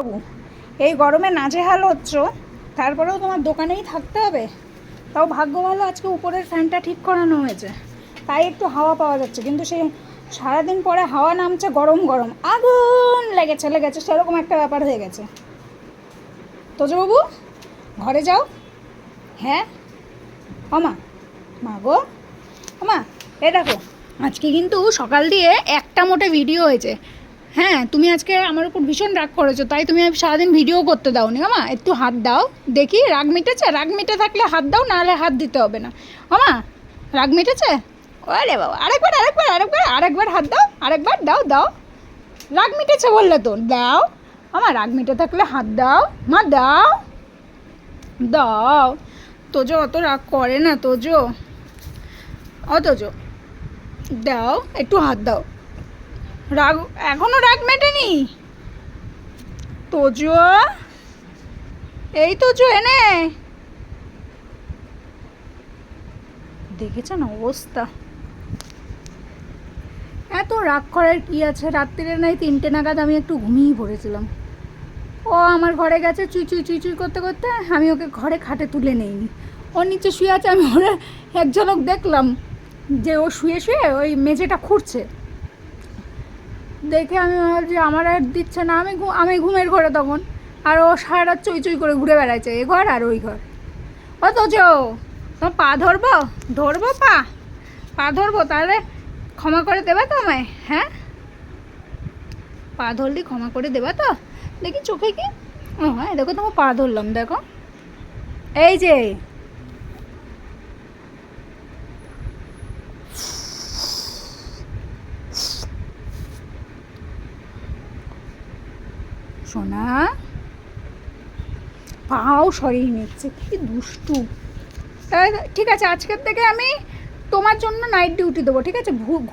বাবু, এই গরমে নাজেহাল হচ্ছ, তারপরেও তোমার দোকানেই থাকতে হবে? তাও ভাগ্য ভালো আজকে উপরের ফ্যানটা ঠিক করানো হয়েছে, তাই একটু হাওয়া পাওয়া যাচ্ছে, কিন্তু সে সারাদিন পরে হাওয়া নামছে গরম গরম, আগুন লেগেছে সেরকম একটা ব্যাপার হয়ে গেছে। তোজবাবু, ঘরে যাও। হ্যাঁ ওমা, মা গো, ওমা, এ দেখো, আজকে কিন্তু সকাল দিয়ে একটা মোটে ভিডিও হয়েছে। হ্যাঁ, তুমি আজকে আমার উপর ভীষণ রাগ করেছো, তাই তুমি সারাদিন ভিডিও করতে দাওনি। আমা একটু হাত দাও দেখি, রাগ মিটেছে? রাগ মিটে থাকলে হাত দাও, নাহলে হাত দিতে হবে না। আমা, রাগ মিটেছে? ওরে বাবা, আরেকবার হাত দাও, আরেকবার দাও। রাগ মিটেছে বললে তো দাও। আমার রাগ মিটে থাকলে হাত দাও, মা দাও। তোজো অত রাগ করে না, তোজো দাও, একটু হাত দাও। রাগ এখনো রাগ মেটেনি? তোজো, এই তোজো, এনে দেখেছেন অবস্থা? এত রাগ করার কি আছে? রাত্রিরে নাই 3টে নাগাদ আমি একটু ঘুমিয়েই পড়েছিলাম। ও আমার ঘরে গেছে চুই করতে করতে, আমি ওকে ঘরে খাটে তুলে নেইনি। ওর নিচে শুয়ে আছে, আমি ওরা এক ঝলক দেখলাম যে ও শুয়ে ওই মেঝেটা খুঁড়ছে। দেখে আমি ভাবছি আমার আর দিচ্ছে না, আমি ঘুমের ঘরে তখন, আর ও সারা রাত চুই করে ঘুরে বেড়াচ্ছে এ ঘর আর ওই ঘর। ও তোজো, তোমার পা ধরবো পা ধরবো, তাহলে ক্ষমা করে দেবা তো আমায়? হ্যাঁ, পা ধরলি ক্ষমা করে দেবা তো? দেখি চোখে কি? ও হ্যাঁ, দেখো তোমার পা ধরলাম, দেখো এই যে। সোনা, পাও সরিয়ে নিচ্ছে, কি দুষ্টু। ঠিক আছে, আজকের থেকে আমি তোমার জন্য নাইট ডিউটি দেবো, ঠিক আছে?